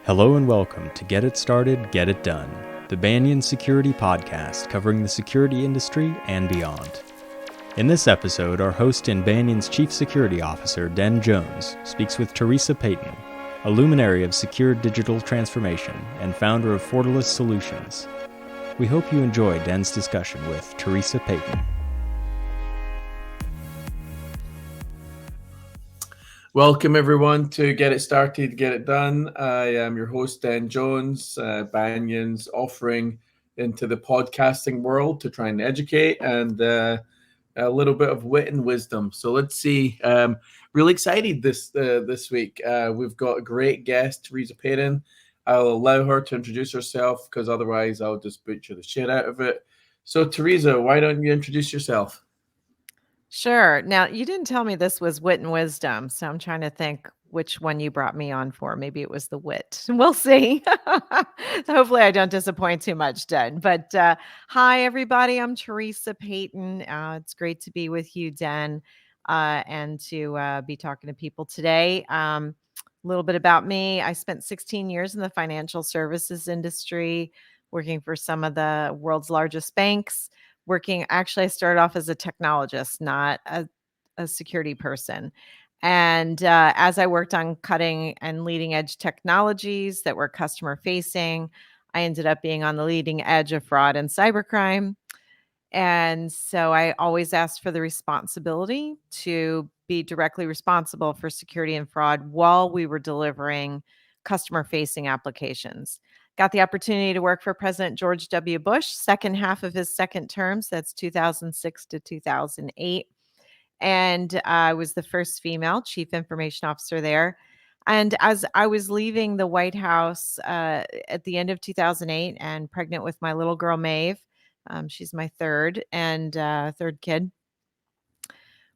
Hello and welcome to Get It Started, Get It Done, the Banyan Security podcast covering the security industry and beyond. In this episode, our host and Banyan's Chief Security Officer, Den Jones, speaks with Theresa Payton, a luminary of secure digital transformation and founder of Fortalice Solutions. We hope you enjoy Den's discussion with Theresa Payton. Welcome everyone to Get It Started, Get It Done. I am your host, Den Jones, Banyan's offering into the podcasting world to try and educate and a little bit of wit and wisdom. So let's see. Really excited this week. We've got a great guest, Theresa Payton. I'll allow her to introduce herself because otherwise I'll just butcher the shit out of it. So Theresa, why don't you introduce yourself? Sure. Now, you didn't tell me this was wit and wisdom, so I'm trying to think which one you brought me on for. Maybe it was the wit. We'll see. Hopefully, I don't disappoint too much, Den. But hi, everybody. I'm Theresa Payton. It's great to be with you, Den, and to be talking to people today. A little bit about me. I spent 16 years in the financial services industry, working for some of the world's largest banks. Actually, I started off as a technologist, not a security person. And as I worked on cutting and leading edge technologies that were customer facing, I ended up being on the leading edge of fraud and cybercrime. And so I always asked for the responsibility to be directly responsible for security and fraud while we were delivering customer facing applications. Got the opportunity to work for President George W. Bush, second half of his second term. So that's 2006 to 2008. And I was the first female chief information officer there. And as I was leaving the White House at the end of 2008 and pregnant with my little girl, Maeve, she's my third kid,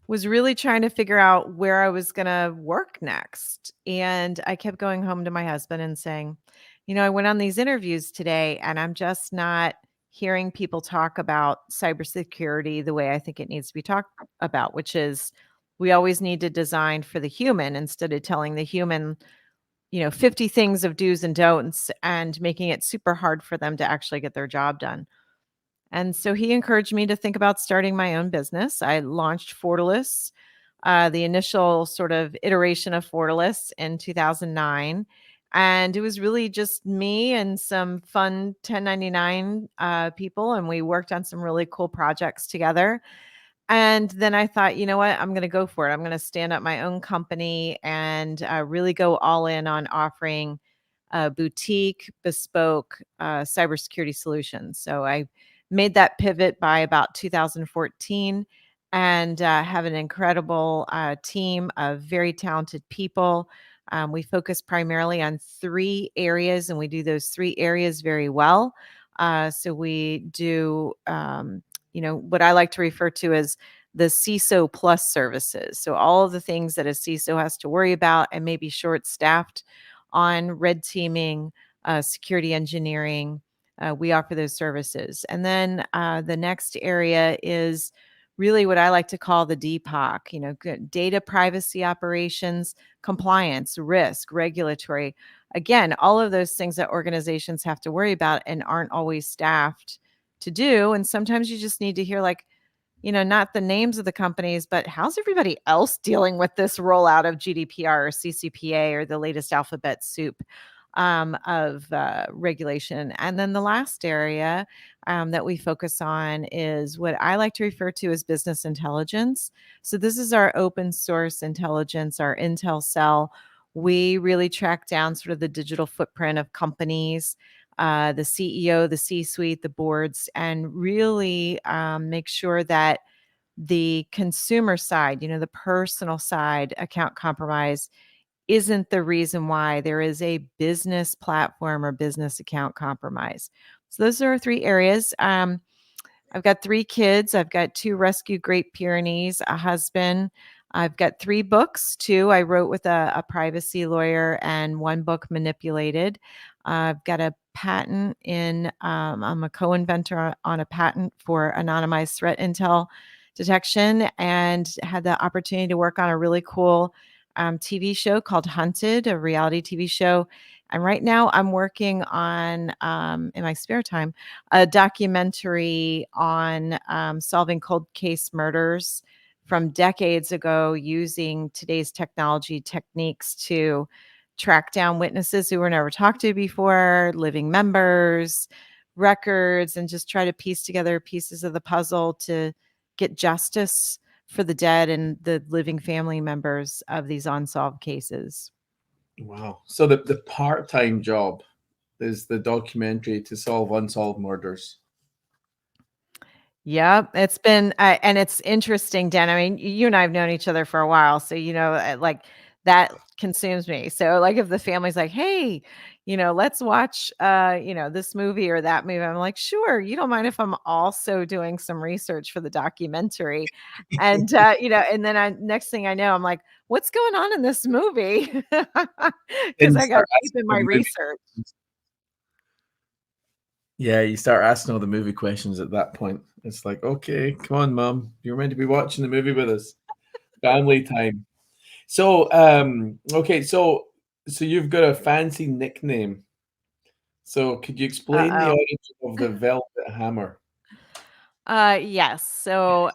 was really trying to figure out where I was going to work next. And I kept going home to my husband and saying, I went on these interviews today and I'm just not hearing people talk about cybersecurity the way I think it needs to be talked about, which is we always need to design for the human instead of telling the human, 50 things of do's and don'ts and making it super hard for them to actually get their job done. And so he encouraged me to think about starting my own business. I launched Fortalice, the initial sort of iteration of Fortalice in 2009. And it was really just me and some fun 1099 people. And we worked on some really cool projects together. And then I thought, you know what? I'm going to go for it. I'm going to stand up my own company and really go all in on offering boutique, bespoke cybersecurity solutions. So I made that pivot by about 2014 and have an incredible team of very talented people. We focus primarily on 3 areas, and we do those 3 areas very well. So we do, what I like to refer to as the CISO plus services. So all of the things that a CISO has to worry about and maybe short-staffed on red teaming, security engineering, we offer those services. And then the next area is really what I like to call the DPOC, data privacy operations, compliance, risk, regulatory. Again, all of those things that organizations have to worry about and aren't always staffed to do. And sometimes you just need to hear not the names of the companies, but how's everybody else dealing with this rollout of GDPR or CCPA or the latest alphabet soup of regulation. And then the last area that we focus on is what I like to refer to as business intelligence. So this is our open source intelligence, our Intel cell. We really track down sort of the digital footprint of companies, the CEO, the C-suite, the boards, and really make sure that the consumer side, the personal side, account compromise isn't the reason why there is a business platform or business account compromise. So those are 3 areas. I've got 3 kids. I've got 2 rescued Great Pyrenees, a husband. I've got 3 books, 2 I wrote with a privacy lawyer and 1 book manipulated. I've got a patent I'm a co-inventor on a patent for anonymized threat intel detection and had the opportunity to work on a really cool TV show called Hunted, a reality TV show. And right now I'm working on, in my spare time, a documentary on solving cold case murders from decades ago using today's technology techniques to track down witnesses who were never talked to before, living members, records, and just try to piece together pieces of the puzzle to get justice for the dead and the living family members of these unsolved cases. Wow. So the part-time job is the documentary to solve unsolved murders. Yep, it's been and it's interesting, Dan. I mean, you and I have known each other for a while, so like that consumes me. So, like, if the family's like, "Hey, let's watch, this movie or that movie," I'm like, "Sure." You don't mind if I'm also doing some research for the documentary, and and then next thing I know, I'm like, "What's going on in this movie?" Because And I got start deep asking in all my the movie. research. Yeah, you start asking all the movie questions at that point. It's like, okay, come on, mom. You're meant to be watching the movie with us. Family time. So, okay, so you've got a fancy nickname. So could you explain the Uh origin of the Velvet Hammer? oh. Yes. So,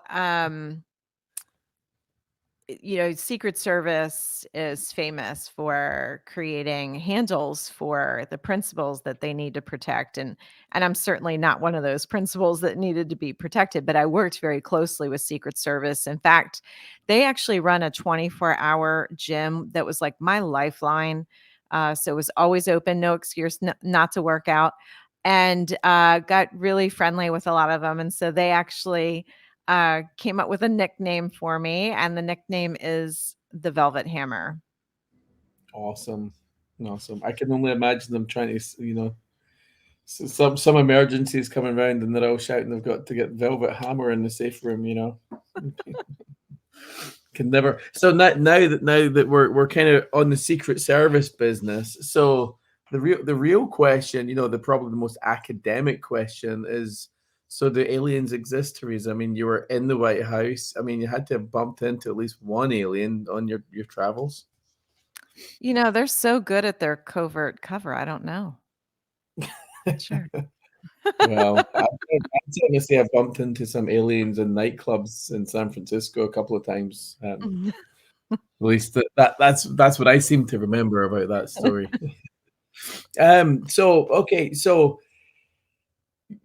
Secret Service is famous for creating handles for the principles that they need to protect, and I'm certainly not one of those principles that needed to be protected, but I worked very closely with Secret Service. In fact, they actually run a 24-hour gym that was like my lifeline. So it was always open, no excuse not to work out, and got really friendly with a lot of them. And so they actually came up with a nickname for me, and the nickname is the Velvet Hammer. Awesome. Awesome. I can only imagine them trying to, some emergencies coming around and they're all shouting they've got to get Velvet Hammer in the safe room. Can never. So now that we're kind of on the Secret Service business, so the real question, the probably the most academic question is, so do aliens exist, Theresa? I mean, you were in the White House. I mean, you had to have bumped into at least one alien on your travels. They're so good at their covert cover. I don't know. Not sure. Well, I'd certainly say I've bumped into some aliens in nightclubs in San Francisco a couple of times. At least that's what I seem to remember about that story. So okay, so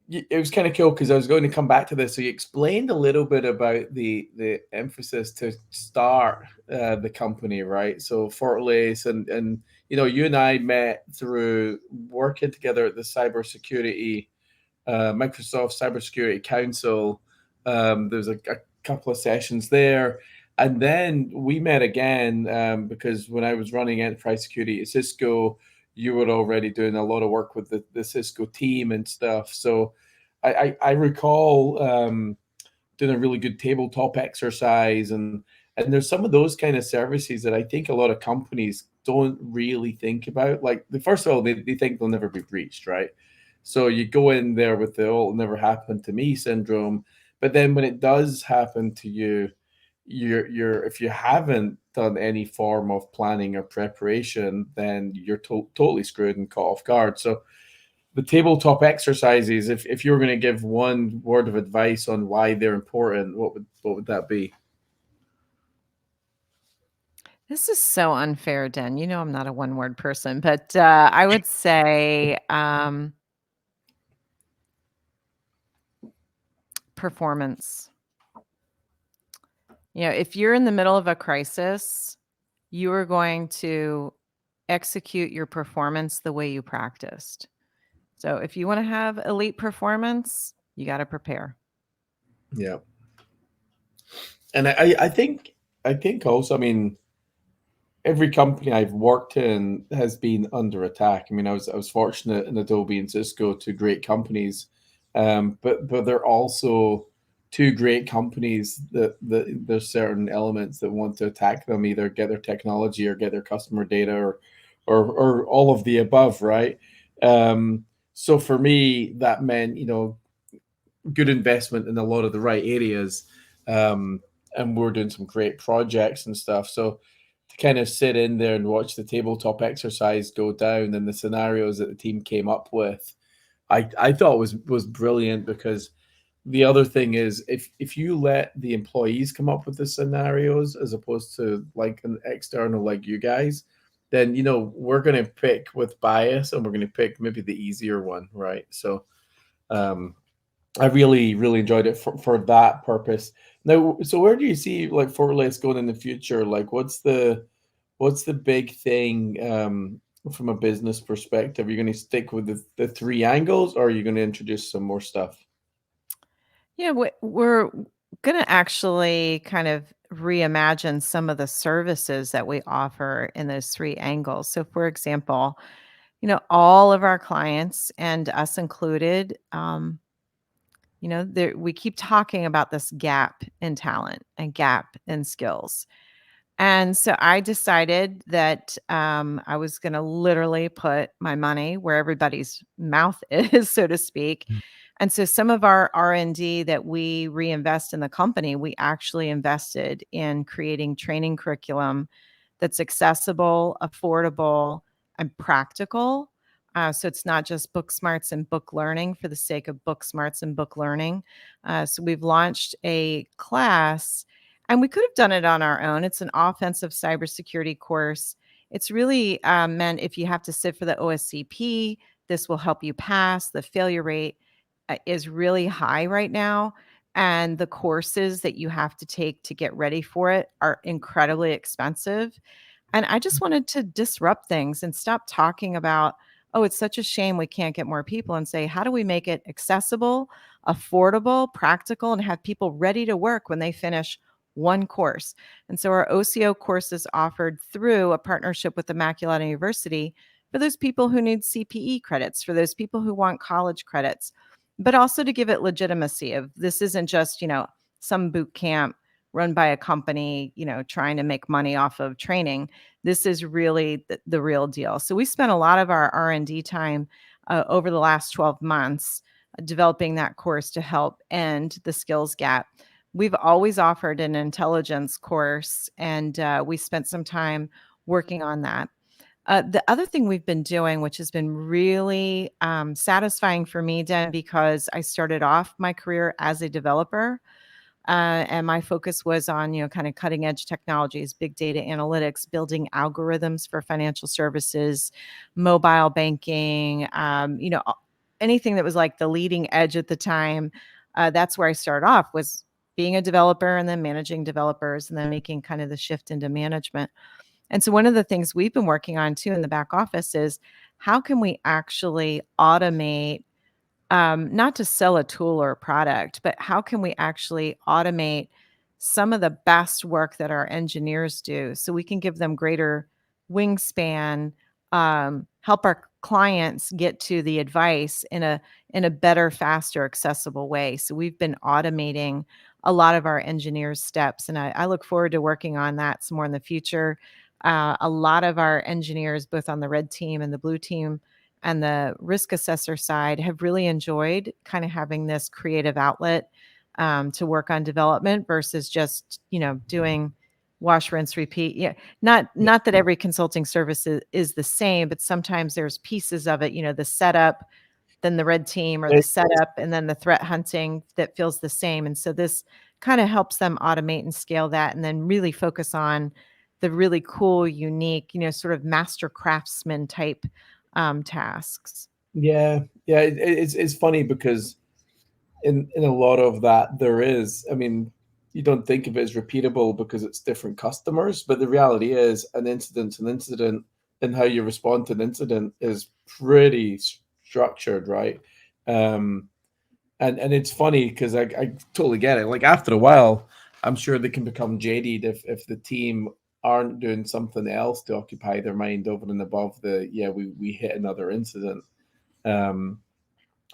it was kind of cool because I was going to come back to this. So you explained a little bit about the emphasis to start the company, right? So Fortalice and you and I met through working together at the cybersecurity Microsoft Cybersecurity Council. There's a couple of sessions there. And then we met again because when I was running enterprise security at Cisco, you were already doing a lot of work with the Cisco team and stuff. So I recall doing a really good tabletop exercise, and there's some of those kind of services that I think a lot of companies don't really think about. Like, first of all, they think they'll never be breached, right? So you go in there with the "oh, it'll never happen to me" syndrome, but then when it does happen to you, you're if you haven't done any form of planning or preparation, then you're totally screwed and caught off guard. So the tabletop exercises, if you were going to give one word of advice on why they're important, what would that be? This is so unfair, Den. I'm not a one-word person, but I would say performance. If you're in the middle of a crisis, you are going to execute your performance the way you practiced. So if you want to have elite performance, you got to prepare. Yeah, and I think also, I mean, every company I've worked in has been under attack. I mean, I was fortunate in Adobe and Cisco, two great companies, but they're also two great companies that there's certain elements that want to attack them, either get their technology or get their customer data, or all of the above, right? So for me, that meant good investment in a lot of the right areas, and we're doing some great projects and stuff. So kind of sit in there and watch the tabletop exercise go down and the scenarios that the team came up with, I thought was brilliant, because the other thing is, if you let the employees come up with the scenarios as opposed to like an external like you guys, then we're going to pick with bias, and we're going to pick maybe the easier one, right? So I really enjoyed it for that purpose. Now, so where do you see like Fortalice going in the future? Like, what's the big thing from a business perspective? Are you going to stick with the three angles, or are you going to introduce some more stuff? Yeah, we're going to actually kind of reimagine some of the services that we offer in those three angles. So, for example, all of our clients, and us included, we keep talking about this gap in talent and gap in skills. And so I decided that I was going to literally put my money where everybody's mouth is, so to speak. And so some of our R&D that we reinvest in the company, we actually invested in creating training curriculum that's accessible, affordable, and practical. So it's not just book smarts and book learning for the sake of book smarts and book learning. So we've launched a class, and we could have done it on our own. It's an offensive cybersecurity course. It's really meant if you have to sit for the OSCP, this will help you pass. The failure rate is really high right now. And the courses that you have to take to get ready for it are incredibly expensive. And I just wanted to disrupt things and stop talking about, oh, it's such a shame we can't get more people, and say, how do we make it accessible, affordable, practical, and have people ready to work when they finish one course? And so our OCO course is offered through a partnership with Immaculata University for those people who need CPE credits, for those people who want college credits, but also to give it legitimacy of this isn't just, some boot camp run by a company, trying to make money off of training. This is really the real deal. So we spent a lot of our R&D time over the last 12 months developing that course to help end the skills gap. We've always offered an intelligence course, and we spent some time working on that. The other thing we've been doing, which has been really satisfying for me, Dan, because I started off my career as a developer, and my focus was on, kind of cutting edge technologies, big data analytics, building algorithms for financial services, mobile banking, anything that was like the leading edge at the time. That's where I started off, was being a developer and then managing developers and then making kind of the shift into management. And so one of the things we've been working on too in the back office is how can we actually automate, not to sell a tool or a product, but how can we actually automate some of the best work that our engineers do so we can give them greater wingspan, help our clients get to the advice in a better, faster, accessible way. So we've been automating a lot of our engineers' steps, and I look forward to working on that some more in the future. A lot of our engineers, both on the red team and the blue team and the risk assessor side, have really enjoyed kind of having this creative outlet to work on development versus just, doing wash, rinse, repeat. Yeah, not that every consulting service is the same, but sometimes there's pieces of it, the setup, then the red team, or the setup, and then the threat hunting that feels the same. And so this kind of helps them automate and scale that, and then really focus on the really cool, unique, sort of master craftsman type tasks. Yeah, it's funny because in a lot of that there is, I mean, you don't think of it as repeatable because it's different customers, but the reality is an incident's an incident, and how you respond to an incident is pretty structured, right? Um, and it's funny because I totally get it. Like after a while, I'm sure they can become jaded if the team aren't doing something else to occupy their mind over and above the, yeah, we hit another incident. Um,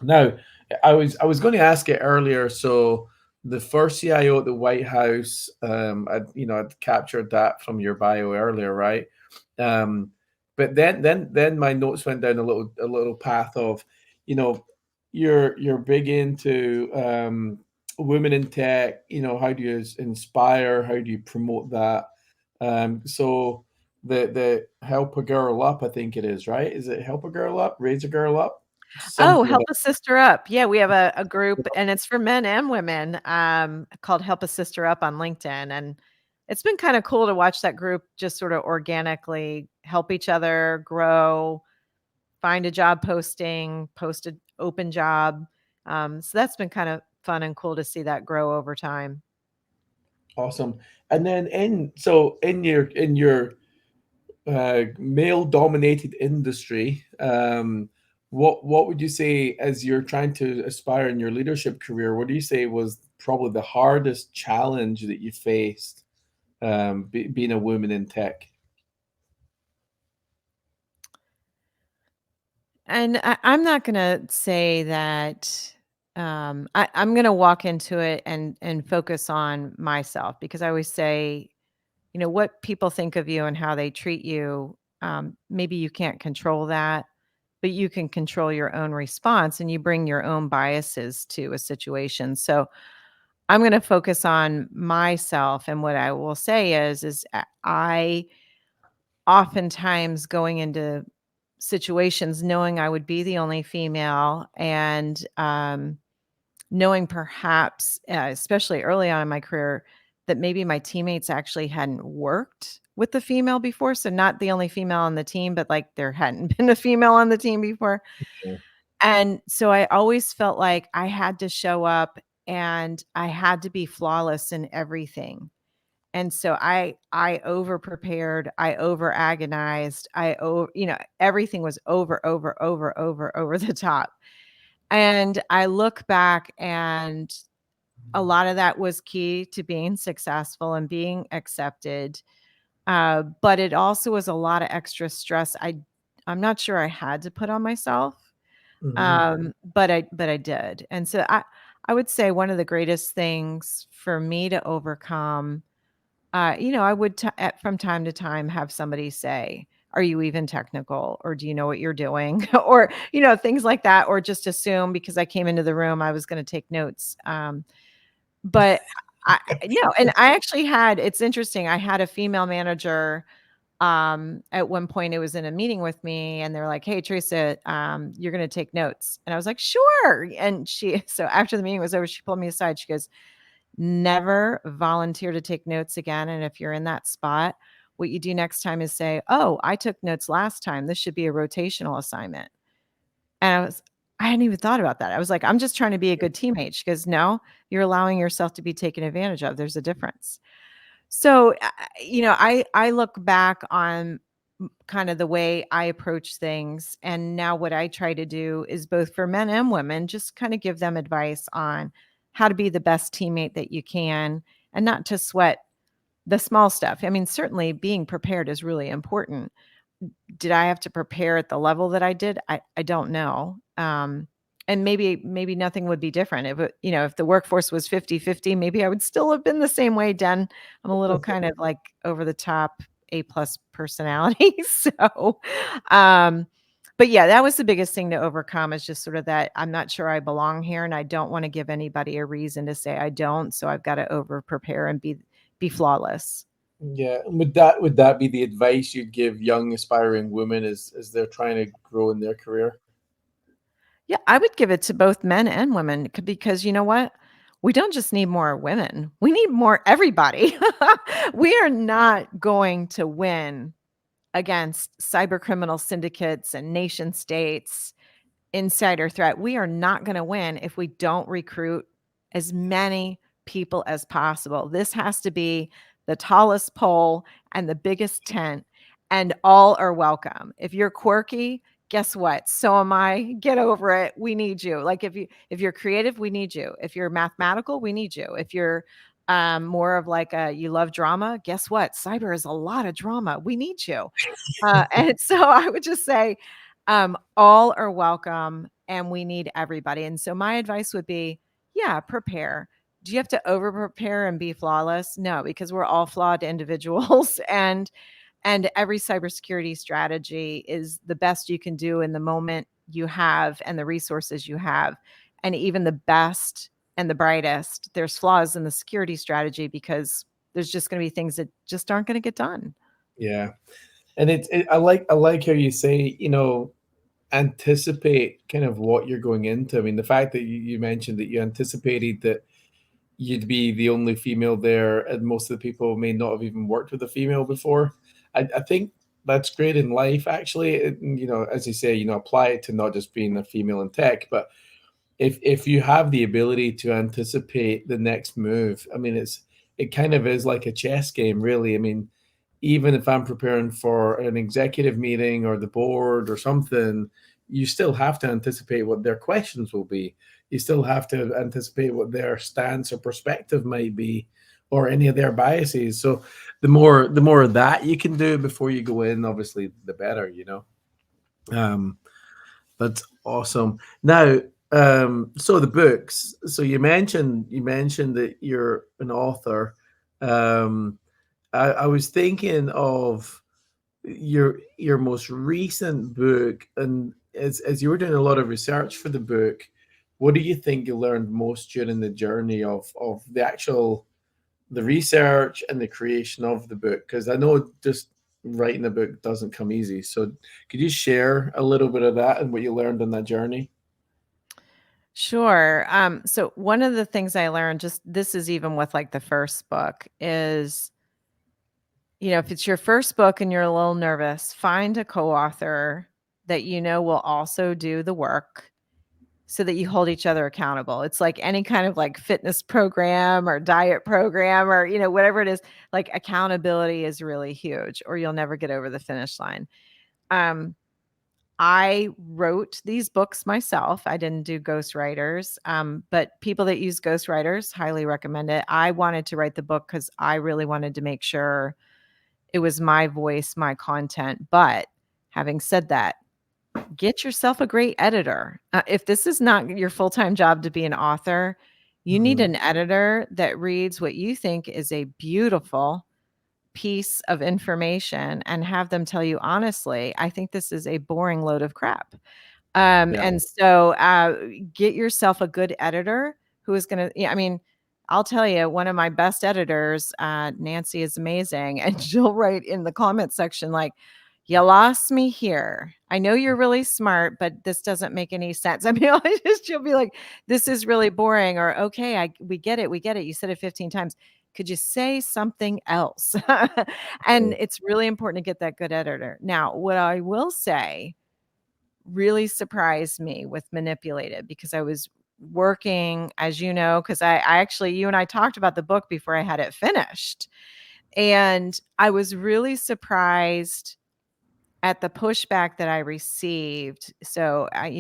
Now, I was going to ask it earlier. So the first CIO at the White House, I'd captured that from your bio earlier, right? Um, but then my notes went down a little path of, you know, you're big into women in tech. How do you inspire? How do you promote that? So the help a girl up, I think it is, right? Is it help a girl up, raise a girl up? Oh, Something Help like a Sister Up. Yeah, we have a group, and it's for men and women, called Help a Sister Up on LinkedIn, and it's been kinda cool to watch that group just sorta organically help each other grow, find a job posting, post an open job. So that's been kind of fun and cool to see that grow over time. awesome. And then in your male dominated industry, what would you say as you're trying to aspire in your leadership career? What do you say was probably the hardest challenge that you faced, being a woman in tech? And I'm not gonna say that I'm gonna walk into it and focus on myself because I always say, what people think of you and how they treat you, maybe you can't control that, but you can control your own response and you bring your own biases to a situation. So I'm going to focus on myself. And what I will say is I oftentimes going into situations knowing I would be the only female and knowing perhaps, especially early on in my career, that maybe my teammates actually hadn't worked with the female before. So not the only female on the team, but like there hadn't been a female on the team before. Yeah. And so I always felt like I had to show up and I had to be flawless in everything. And so I over prepared, I over agonized, everything was over the top. And I look back and a lot of that was key to being successful and being accepted. But it also was a lot of extra stress I'm not sure I had to put on myself. Mhm. But I did. And so I would say one of the greatest things for me to overcome, I would from time to time have somebody say, "Are you even technical?" or "Do you know what you're doing?" or things like that, or just assume because I came into the room I was going to take notes. But no, and I actually had. It's interesting. I had a female manager. At one point, it was in a meeting with me, and they're like, "Hey, Teresa, you're going to take notes," and I was like, "Sure." And so after the meeting was over, she pulled me aside. She goes, "Never volunteer to take notes again. And if you're in that spot, what you do next time is say, 'Oh, I took notes last time. This should be a rotational assignment.'" And I hadn't even thought about that. I was like, "I'm just trying to be a good teammate." She goes, "No, you're allowing yourself to be taken advantage of. There's a difference." So, I look back on kind of the way I approach things. And now what I try to do is both for men and women, just kind of give them advice on how to be the best teammate that you can and not to sweat the small stuff. I mean, certainly being prepared is really important. Did I have to prepare at the level that I did? I don't know. And maybe nothing would be different. If the workforce was 50-50, maybe I would still have been the same way, Den. I'm a little kind of like over the top A plus personality. So, um, but yeah, that was the biggest thing to overcome is just sort of that I'm not sure I belong here and I don't want to give anybody a reason to say I don't. So I've got to over prepare and be flawless. Yeah, and would that be the advice you'd give young aspiring women as they're trying to grow in their career? Yeah, I would give it to both men and women because you know what? We don't just need more women. We need more everybody. We are not going to win against cyber criminal syndicates and nation states insider threat. We are not going to win if we don't recruit as many people as possible. This has to be the tallest pole and the biggest tent, and all are welcome. If you're quirky, guess what? So am I. Get over it. We need you. Like if you're creative, we need you. If you're mathematical, we need you. If you're more of like you love drama, guess what? Cyber is a lot of drama. We need you. And so I would just say, all are welcome and we need everybody. And so my advice would be, yeah, prepare. Do you have to over prepare and be flawless? No, because we're all flawed individuals and every cybersecurity strategy is the best you can do in the moment you have and the resources you have. And even the best and the brightest, there's flaws in the security strategy because there's just going to be things that just aren't going to get done. Yeah. And I like how you say, anticipate kind of what you're going into. I mean, the fact that you mentioned that you anticipated that you'd be the only female there, and most of the people may not have even worked with a female before. I think that's great in life, actually. As you say, apply it to not just being a female in tech, but if you have the ability to anticipate the next move, I mean, it kind of is like a chess game, really. I mean, even if I'm preparing for an executive meeting or the board or something, you still have to anticipate what their questions will be. You still have to anticipate what their stance or perspective might be, or any of their biases. So the more of that you can do before you go in, obviously, the better. Um, that's awesome. Now, so the books. So you mentioned that you're an author. Um, I was thinking of your most recent book, and as you were doing a lot of research for the book, what do you think you learned most during the journey of the research and the creation of the book? Because I know just writing a book doesn't come easy. So could you share a little bit of that and what you learned on that journey? Sure. So one of the things I learned, just this is even with like the first book, is, if it's your first book and you're a little nervous, find a co-author that will also do the work so that you hold each other accountable. It's like any kind of like fitness program or diet program or, whatever it is, like accountability is really huge or you'll never get over the finish line. Um, I wrote these books myself. I didn't do ghostwriters, but people that use ghostwriters highly recommend it. I wanted to write the book because I really wanted to make sure it was my voice, my content. But having said that, get yourself a great editor. If this is not your full-time job to be an author, you need Mhm. an editor that reads what you think is a beautiful piece of information and have them tell you honestly, I think this is a boring load of crap. Yeah. And so get yourself a good editor who is going to, I mean, I'll tell you, one of my best editors, Nancy, is amazing. And she'll write in the comment section, like, you lost me here. I know you're really smart, but this doesn't make any sense. I mean, she'll be like, this is really boring. Or, okay, we get it. We get it. You said it 15 times. Could you say something else? And it's really important to get that good editor. Now, what I will say really surprised me with Manipulated because I was working, as you know, because I actually, you and I talked about the book before I had it finished. And I was really surprised at the pushback that I received. So I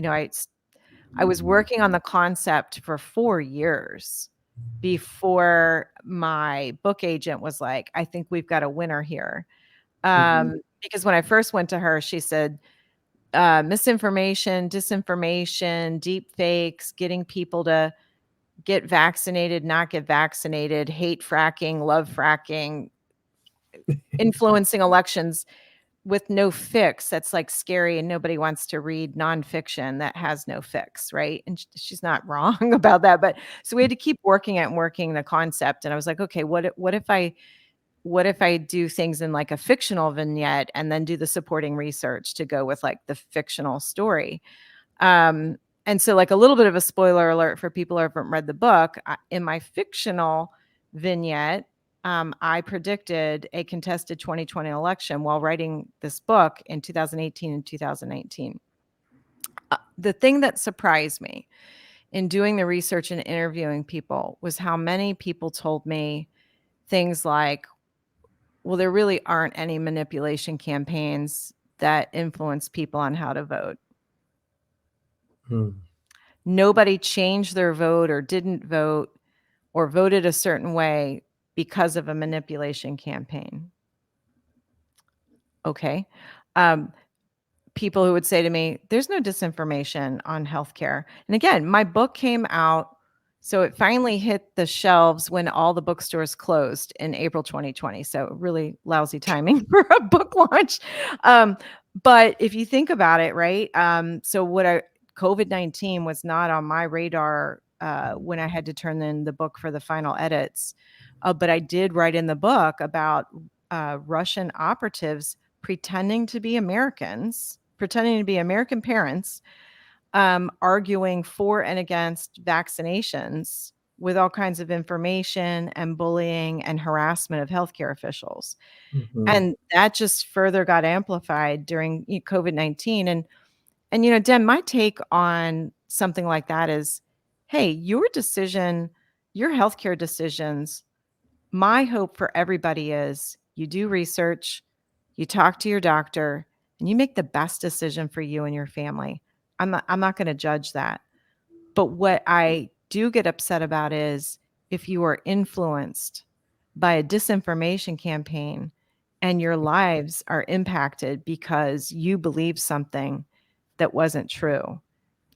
was working on the concept for 4 years before my book agent was like, I think we've got a winner here. Mhm. Because when I first went to her, she said, misinformation, disinformation, deep fakes, getting people to get vaccinated, not get vaccinated, hate fracking, love fracking, influencing elections with no fix. That's like scary. And nobody wants to read nonfiction that has no fix. Right. And she's not wrong about that. But so we had to keep working at and working the concept. And I was like, okay, what if I do things in like a fictional vignette and then do the supporting research to go with like the fictional story? And so like a little bit of a spoiler alert for people who haven't read the book, in my fictional vignette, I predicted a contested 2020 election while writing this book in 2018 and 2019. The thing that surprised me in doing the research and interviewing people was how many people told me things like, well, there really aren't any manipulation campaigns that influence people on how to vote. Hmm. Nobody changed their vote or didn't vote or voted a certain way because of a manipulation campaign. Okay. Um, People who would say to me, there's no disinformation on healthcare. And again, my book came out. So it finally hit the shelves when all the bookstores closed in April 2020. So really lousy timing for a book launch. But if you think about it, right? So COVID-19 was not on my radar when I had to turn in the book for the final edits. But I did write in the book about Russian operatives pretending to be Americans, pretending to be American parents, arguing for and against vaccinations with all kinds of information and bullying and harassment of healthcare officials. Mhm. And that just further got amplified during COVID-19. And Dan, my take on something like that is, hey, your decision, your healthcare decisions, my hope for everybody is you do research, you talk to your doctor, and you make the best decision for you and your family. I'm not going to judge that. But what I do get upset about is if you are influenced by a disinformation campaign and your lives are impacted because you believe something that wasn't true.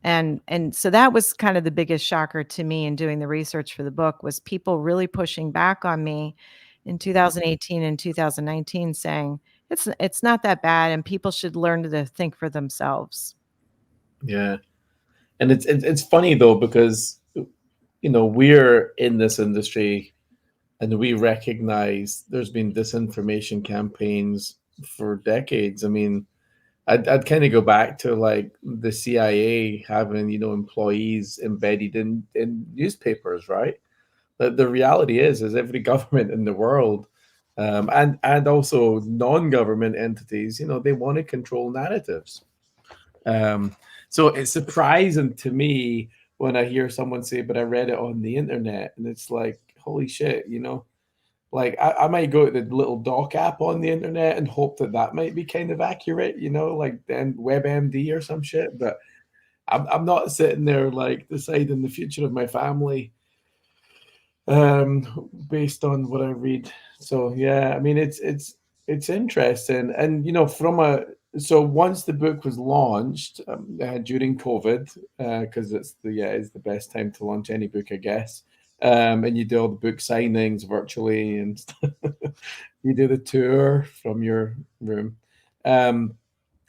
And so that was kind of the biggest shocker to me in doing the research for the book, was people really pushing back on me in 2018 and 2019 saying it's not that bad and people should learn to think for themselves. Yeah. And it's funny though, because we're in this industry and we recognize there's been disinformation campaigns for decades. I mean, I'd kind of go back to like the CIA having employees embedded in newspapers, right? The reality is every government in the world, and also non-government entities, they want to control narratives. So it's surprising to me when I hear someone say, "But I read it on the internet," and it's like, holy shit, like I might go to the little doc app on the internet and hope that might be kind of accurate, like then WebMD or some shit. But I'm not sitting there like deciding the future of my family based on what I read. So yeah, I mean it's interesting, and so once the book was launched during COVID, because it's the best time to launch any book, I guess. And you do all the book signings virtually, and you do the tour from your room. Um,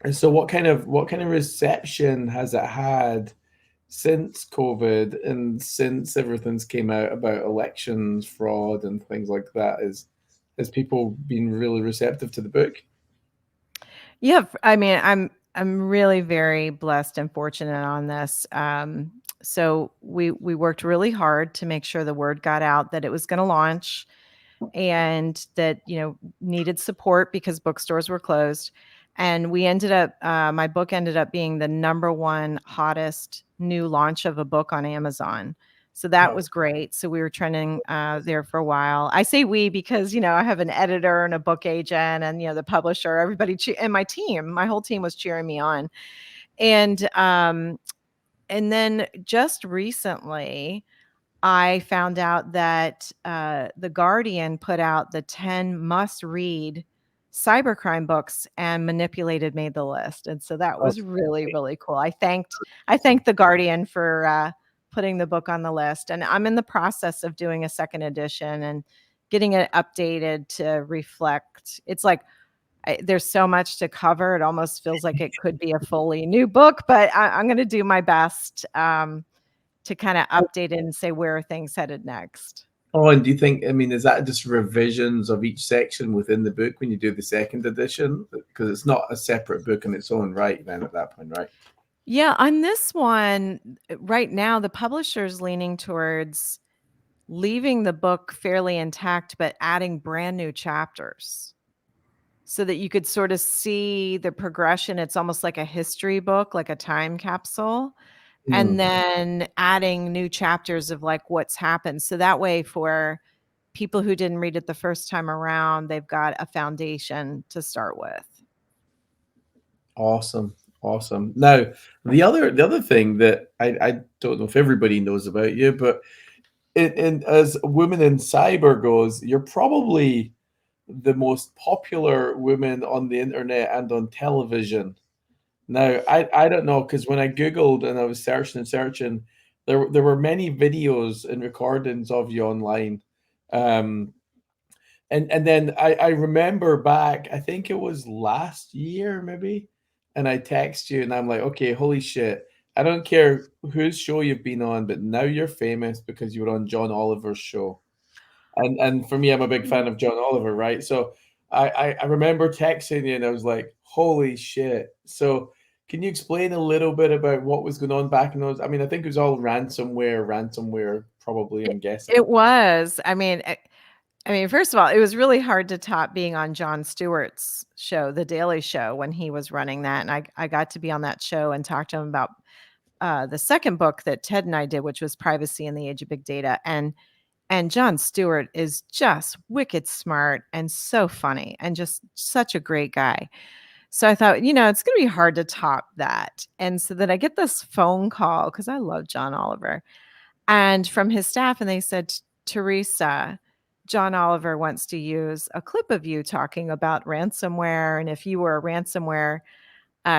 and so, what kind of reception has it had since COVID and since everything's came out about elections fraud and things like that? Has people been really receptive to the book? Yeah, I mean, I'm really very blessed and fortunate on this. So we worked really hard to make sure the word got out that it was going to launch, and that needed support because bookstores were closed. And we ended up my book ended up being the number one hottest new launch of a book on Amazon. So that Wow. was great. So we were trending there for a while. I say we because I have an editor and a book agent, and the publisher, everybody, and my team, my whole team was cheering me on. And then just recently, I found out that The Guardian put out the 10 must-read cybercrime books, and Manipulated made the list. And so that was That's really, great. really cool. I thanked The Guardian for putting the book on the list. And I'm in the process of doing a second edition and getting it updated to reflect. It's like there's so much to cover. It almost feels like it could be a fully new book, but I'm going to do my best. To kind of update it and say where are things headed next. Oh, and do you think, I mean, is that just revisions of each section within the book when you do the second edition? Because it's not a separate book in its own right then at that point, right? Yeah, on this one, right now, the publisher's leaning towards leaving the book fairly intact, but adding brand new chapters so that you could sort of see the progression. It's almost like a history book, like a time capsule, and then adding new chapters of like what's happened. So that way, for people who didn't read it the first time around, they've got a foundation to start with. Awesome. Awesome. Now, the other thing that I don't know if everybody knows about you, but in as a woman in cyber goes, you're probably the most popular woman on the internet and on television. Now, I don't know, because when I Googled and I was searching, there were many videos and recordings of you online. Um, and then I remember back, I think it was last year maybe, and I text you and I'm like, okay, holy shit. I don't care whose show you've been on, but now you're famous because you were on John Oliver's show. And for me, I'm a big fan of John Oliver, right? So I remember texting you and I was like, holy shit. So can you explain a little bit about what was going on back in those? I mean, I think it was all ransomware, probably, It I'm guessing. it was. I mean, first of all, it was really hard to top being on Jon Stewart's show, The Daily Show, when he was running that, and I got to be on that show and talk to him about the second book that Ted and I did, which was Privacy in the Age of Big Data. And Jon Stewart is just wicked smart and so funny and just such a great guy. So I thought, it's going to be hard to top that. And so then I get this phone call because I love John Oliver and from his staff, and they said, Theresa, John Oliver wants to use a clip of you talking about ransomware. And if you were a ransomware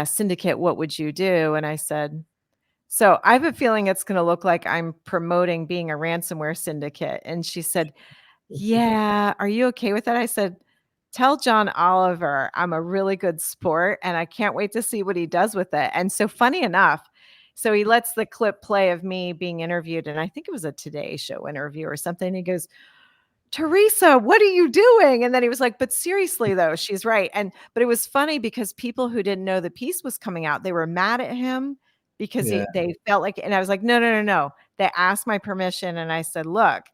syndicate, what would you do? And I said, so I have a feeling it's going to look like I'm promoting being a ransomware syndicate. And she said, yeah, are you okay with that? I said, tell John Oliver I'm a really good sport and I can't wait to see what he does with it. And so funny enough, so he lets the clip play of me being interviewed. And I think it was a Today Show interview or something. He goes, Theresa, what are you doing? And then he was like, but seriously though, she's right. But it was funny because people who didn't know the piece was coming out, they were mad at him because Yeah. they felt like, and I was like, no, no, no, no. They asked my permission. And I said, look,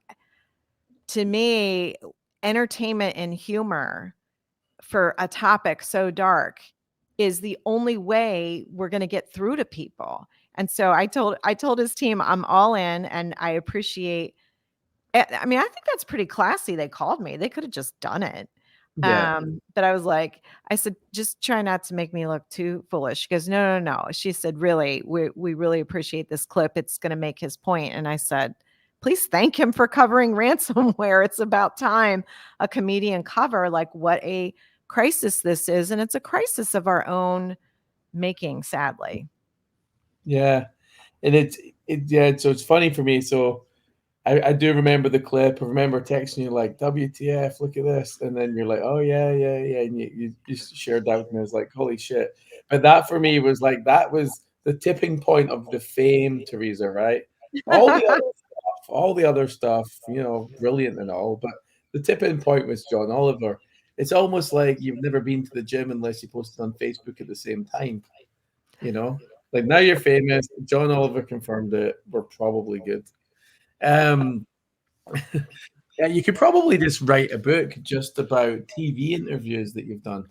to me, entertainment and humor for a topic so dark is the only way we're going to get through to people. And so I told his team I'm all in and I appreciate I mean, I think that's pretty classy. They called me. They could have just done it. Yeah. But I said, just try not to make me look too foolish. She goes, no, no, no. She said, really, we really appreciate this clip. It's going to make his point. And I said, please thank him for covering ransomware. It's about time a comedian cover like what a crisis this is. And it's a crisis of our own making, sadly. Yeah. And yeah, so it's funny for me. So I do remember the clip. I remember texting you like, WTF, look at this. And then you're like, oh, yeah, yeah, yeah. And you shared that with me. I was like, holy shit. But that for me was like, that was the tipping point of the fame, Theresa, right? All the other stuff, brilliant and all. But the tipping point was John Oliver. It's almost like you've never been to the gym unless you posted on Facebook at the same time, you know? Like now you're famous. John Oliver confirmed it. We're probably good. Um, yeah, you could probably just write a book just about TV interviews that you've done.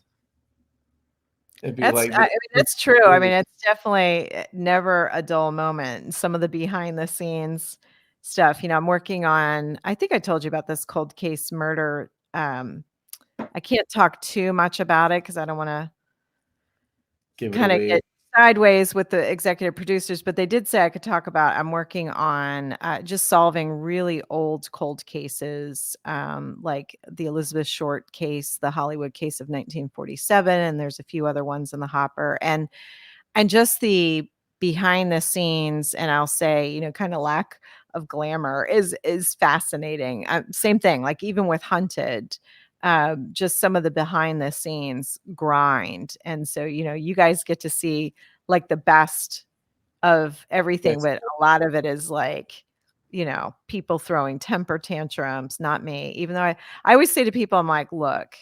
It'd be like I mean, that's true. I mean, it's definitely never a dull moment. Some of the behind the scenes stuff, I'm working on, I think I told you about this cold case murder. I can't talk too much about it because I don't want to give it kind of away. get sideways with the executive producers, but they did say I could talk about, I'm working on just solving really old cold cases, like the Elizabeth Short case, the Hollywood case of 1947, and there's a few other ones in the hopper. And just the behind the scenes, and I'll say, kind of lack of glamour is fascinating. Same thing, like even with Hunted, just some of the behind the scenes grind. And so, you guys get to see like the best of everything, Yes. but a lot of it is like, people throwing temper tantrums, not me. Even though I always say to people, I'm like, look,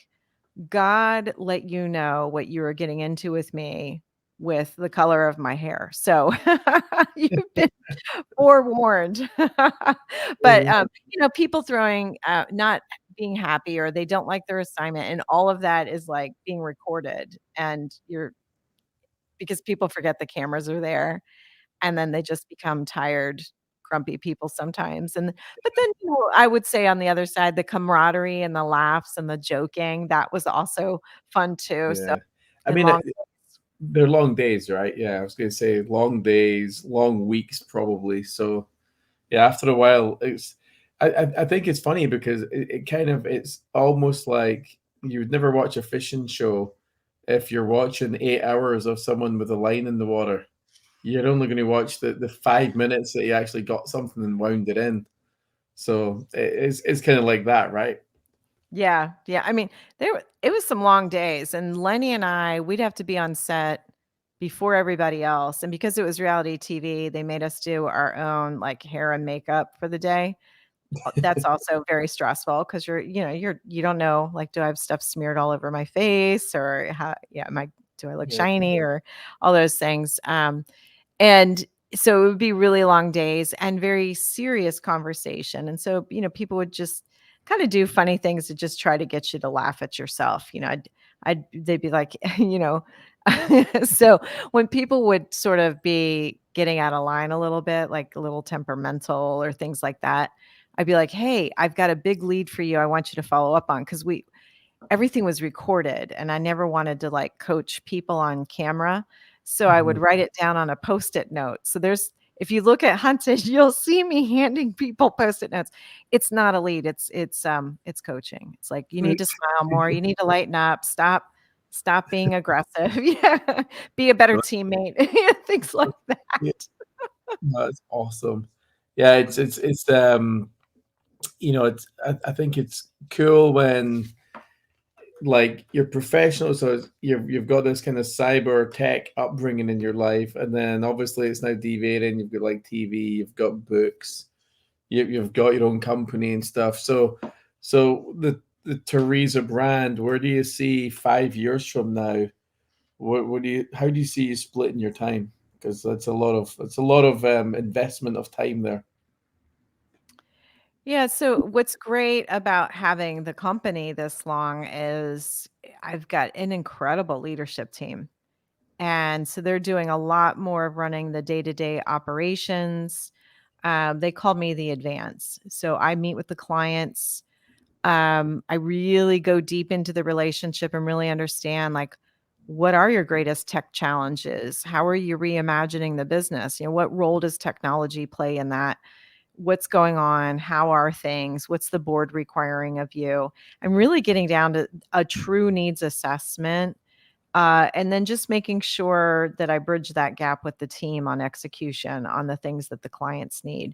God let you know what you were getting into with me with the color of my hair. So you've been forewarned. But people throwing not being happy or they don't like their assignment, and all of that is like being recorded, and because people forget the cameras are there, and then they just become tired, grumpy people sometimes. But then, I would say on the other side, the camaraderie and the laughs and the joking, that was also fun too. So Yeah. I in mean, long they're long days, right? Yeah, I was going to say long days, long weeks, probably. So, yeah, after a while, I think it's funny because it's almost like you would never watch a fishing show if you're watching 8 hours of someone with a line in the water. You're only going to watch the 5 minutes that he actually got something and wound it in. So it's kind of like that, right? Yeah, yeah. I mean, it was some long days, and Lenny and we'd have to be on set before everybody else. And because it was reality TV, they made us do our own like hair and makeup for the day. that's also very stressful because you don't know, like, do I have stuff smeared all over my face, or do I look Yeah. shiny, or all those things. And so it would be really long days and very serious conversation. And so, people would just kind of do funny things to just try to get you to laugh at yourself. They'd be like, so when people would sort of be getting out of line a little bit, like a little temperamental or things like that, I'd be like, hey, I've got a big lead for you. I want you to follow up on, because everything was recorded and I never wanted to like coach people on camera. So I would write it down on a Post-it note. So if you look at Hunted, you'll see me handing people Post-it notes. It's not a lead. It's coaching. It's like, you need to smile more. You need to lighten up. Stop being aggressive. Yeah. Be a better teammate. Things like Yeah, that. that's awesome. Yeah, it's I think it's cool when like you're professional, so you've got this kind of cyber tech upbringing in your life, and then obviously it's now deviating. You've got like TV, you've got books, you've got your own company and stuff. So the Theresa brand, where do you see 5 years from now? How do you see you splitting your time? Because that's a lot of investment of time there. Yeah, so what's great about having the company this long is I've got an incredible leadership team. And so they're doing a lot more of running the day-to-day operations. They call me the advance. So I meet with the clients. I really go deep into the relationship and really understand, like, what are your greatest tech challenges? How are you reimagining the business? What role does technology play in that? What's going on? How are things? What's the board requiring of you? I'm really getting down to a true needs assessment, and then just making sure that I bridge that gap with the team on execution on the things that the clients need,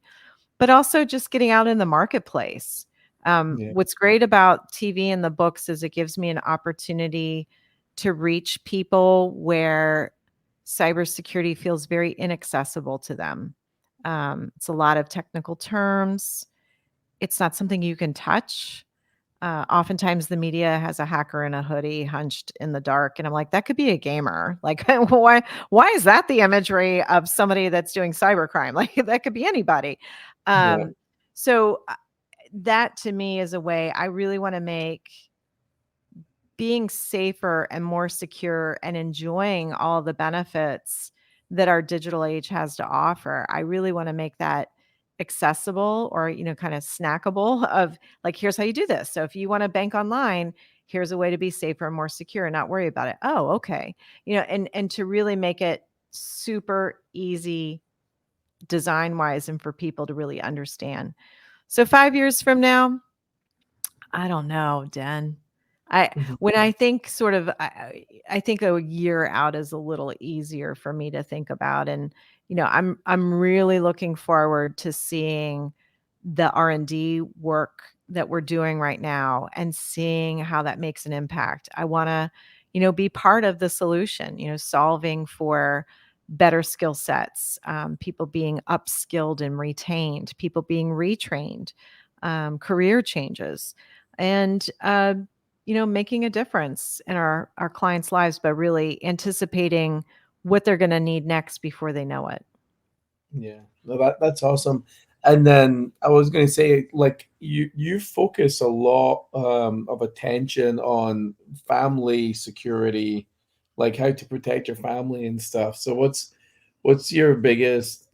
but also just getting out in the marketplace. Yeah, What's great about TV and the books is it gives me an opportunity to reach people where cybersecurity feels very inaccessible to them. It's a lot of technical terms. It's not something you can touch. Oftentimes the media has a hacker in a hoodie hunched in the dark, and I'm like, that could be a gamer. Like, why is that the imagery of somebody that's doing cybercrime? Like, that could be anybody. yeah, Um, so that to me is a way I really want to make being safer and more secure and enjoying all the benefits that our digital age has to offer. I really want to make that accessible, or, kind of snackable, of like, here's how you do this. So if you want to bank online, here's a way to be safer and more secure and not worry about it. Oh, okay. And to really make it super easy design wise and for people to really understand. So 5 years from now, I don't know, Den. I mhm, when I think sort of I think a year out is a little easier for me to think about. And I'm really looking forward to seeing the R&D work that we're doing right now and seeing how that makes an impact. I want to, be part of the solution, solving for better skill sets, people being upskilled and retained, people being retrained, career changes, and making a difference in our clients' lives by really anticipating what they're going to need next before they know it. yeah. No, that's awesome. And then I was going to say, like you focus a lot of attention on family security, like how to protect your family and stuff. So what's your biggest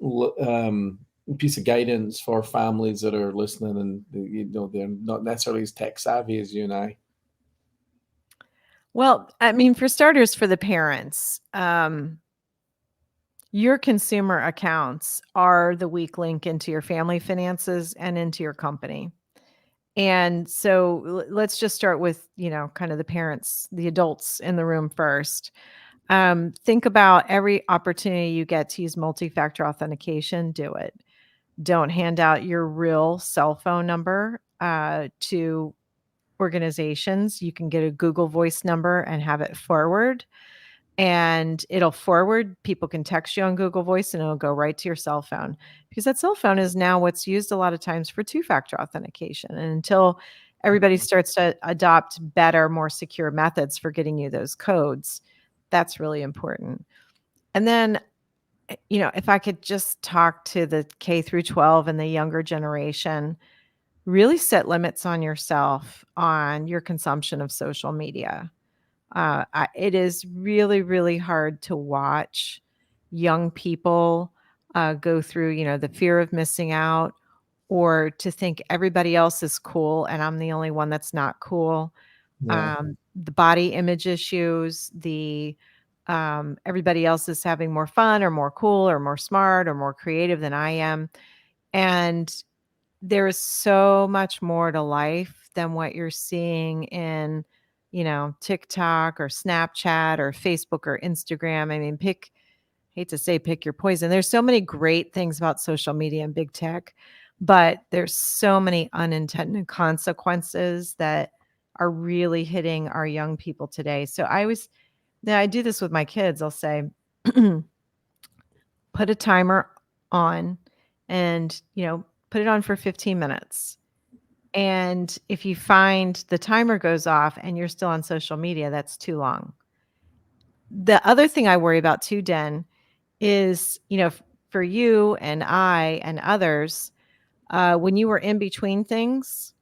piece of guidance for families that are listening and they're not necessarily as tech savvy as you and I? Well, I mean, for starters, for the parents, your consumer accounts are the weak link into your family finances and into your company. And so let's just start with, kind of the parents, the adults in the room first. Think about every opportunity you get to use multi-factor authentication, do it. Don't hand out your real cell phone number to organizations. You can get a Google Voice number and have it forward. and it'll forward. People can text you on Google Voice and it'll go right to your cell phone, because that cell phone is now what's used a lot of times for two-factor authentication. And until everybody starts to adopt better, more secure methods for getting you those codes, that's really important. And then, if I could just talk to the K through 12 and the younger generation, really set limits on yourself on your consumption of social media. It is really, really hard to watch young people go through, the fear of missing out, or to think everybody else is cool and I'm the only one that's not cool. Yeah. The body image issues, the everybody else is having more fun or more cool or more smart or more creative than I am. And there is so much more to life than what you're seeing in, TikTok or Snapchat or Facebook or Instagram. I mean, hate to say pick your poison. There's so many great things about social media and big tech, but there's so many unintended consequences that are really hitting our young people today. So I do this with my kids. I'll say, put a timer on and, put it on for 15 minutes. And if you find the timer goes off and you're still on social media, that's too long. The other thing I worry about too, Den, is, for you and I and others, when you were in between things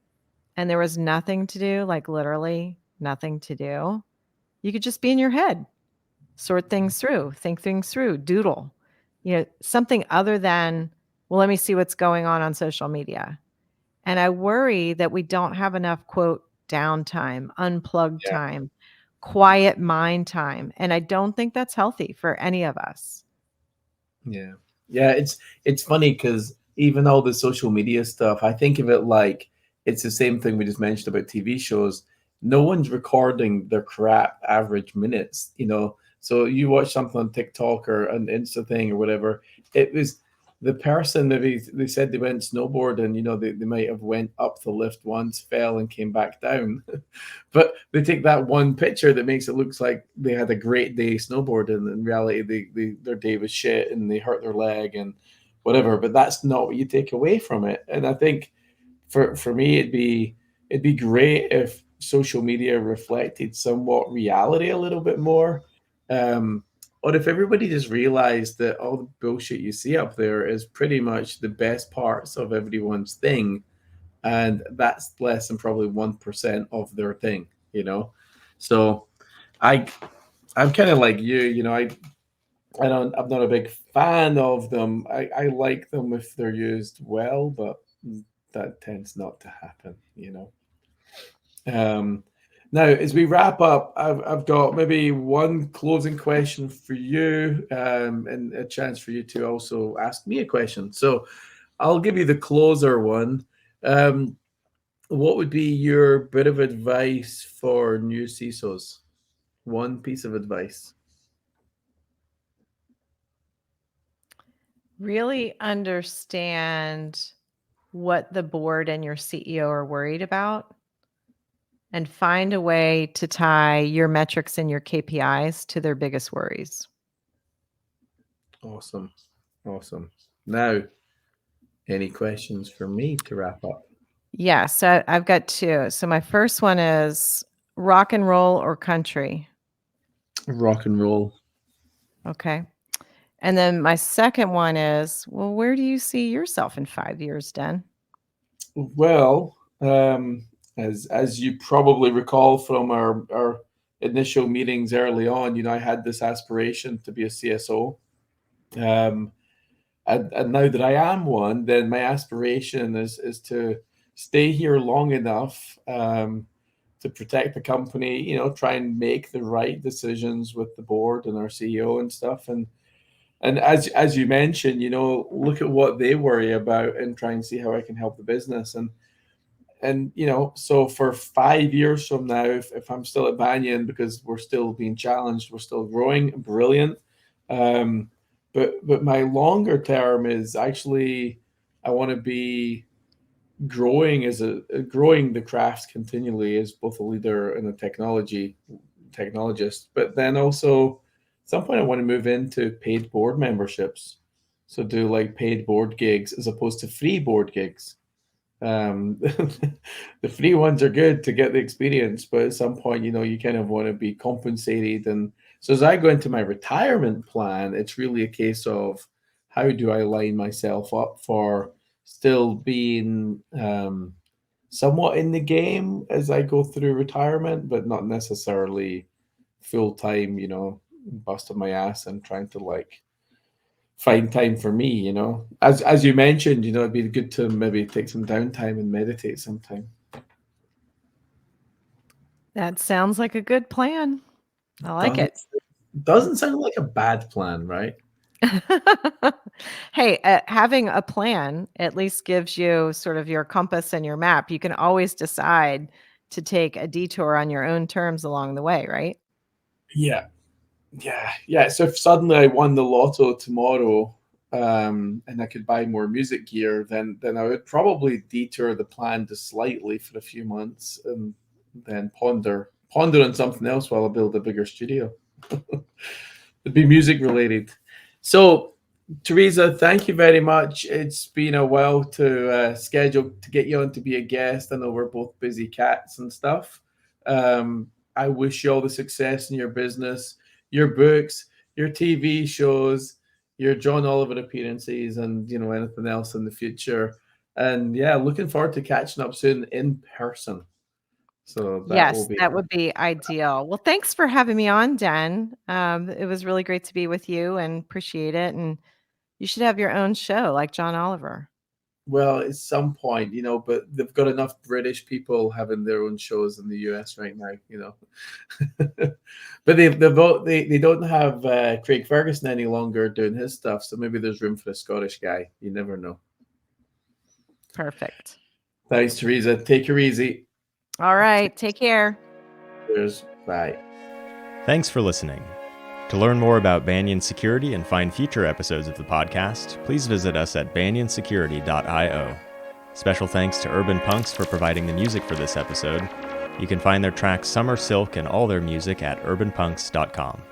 and there was nothing to do, like literally nothing to do, you could just be in your head, sort things through, think things through, doodle, something other than, well, let me see what's going on social media. And I worry that we don't have enough, quote, downtime, unplugged Yeah. time, quiet mind time. And I don't think that's healthy for any of us. Yeah. Yeah, it's funny because even all the social media stuff, I think of it like it's the same thing we just mentioned about TV shows. No one's recording their crap average minutes, you know. So you watch something on TikTok or an Insta thing or whatever, it was the person, maybe they said they went snowboarding, you know, they might have went up the lift once, fell and came back down. But they take that one picture that makes it looks like they had a great day snowboarding. In reality, their day was shit and they hurt their leg and whatever. But that's not what you take away from it. And I think for me, it'd be great if social media reflected somewhat reality a little bit more. Um, or if everybody just realized that all the bullshit you see up there is pretty much the best parts of everyone's thing, and that's less than probably 1% of their thing, you know. So I I'm kind of like you know, I'm not a big fan of them. I like them if they're used well, but that tends not to happen, you know. Um, Now, as we wrap up, I've got maybe one closing question for you, and a chance for you to also ask me a question. So I'll give you the closer one. Um, what would be your bit of advice for new CISOs? One piece of advice. Really understand what the board and your CEO are worried about, and find a way to tie your metrics and your KPIs to their biggest worries. Awesome. Awesome. Now, any questions for me to wrap up? Yeah, so I've got two. So my first one is rock and roll or country. Rock and roll. Okay. And then my second one is, well, where do you see yourself in 5 years, Den? Well, as you probably recall from our initial meetings early on, you know, I had this aspiration to be a CSO. Um, and now that I am one, then my aspiration is to stay here long enough to protect the company. You know, try and make the right decisions with the board and our CEO and stuff. And as you mentioned, you know, look at what they worry about and try and see how I can help the business. And you know, so for 5 years from now, if I'm still at Banyan, because we're still being challenged, we're still growing, brilliant. Um, but my longer term is actually I want to be growing as growing the craft continually as both a leader and a technologist, but then also some point I want to move into paid board memberships. So do like paid board gigs as opposed to free board gigs. The free ones are good to get the experience, but at some point, you kind of want to be compensated. And so as I go into my retirement plan, it's really a case of how do I line myself up for still being somewhat in the game as I go through retirement, but not necessarily full time, busting my ass and trying to like find time for me, as you mentioned, it'd be good to maybe take some downtime and meditate sometime. That sounds like a good plan. I like doesn't it. doesn't sound like a bad plan, right? Hey, having a plan at least gives you sort of your compass and your map. You can always decide to take a detour on your own terms along the way, right? Yeah. So if suddenly I won the lotto tomorrow, and I could buy more music gear, then I would probably detour the plan just slightly for a few months and then ponder on something else while I build a bigger studio. It'd be music related. So, Theresa, thank you very much. It's been a while to schedule to get you on to be a guest. I know we're both busy cats and stuff. I wish you all the success in your business, your books, your TV shows, your John Oliver appearances, and anything else in the future. And yeah, looking forward to catching up soon in person. So that will Yes, be that would be ideal. Well, thanks for having me on, Dan. It was really great to be with you and appreciate it. And you should have your own show like John Oliver. well at some point, but they've got enough British people having their own shows in the US right now. But they don't have Craig Ferguson any longer doing his stuff, so maybe there's room for a Scottish guy. You never know. Perfect. Thanks, Theresa. Take her easy. All right. Take care. Cheers. Bye. Thanks for listening. To learn more about Banyan Security and find future episodes of the podcast, please visit us at banyansecurity.io. Special thanks to Urban Punks for providing the music for this episode. You can find their track Summer Silk and all their music at urbanpunks.com.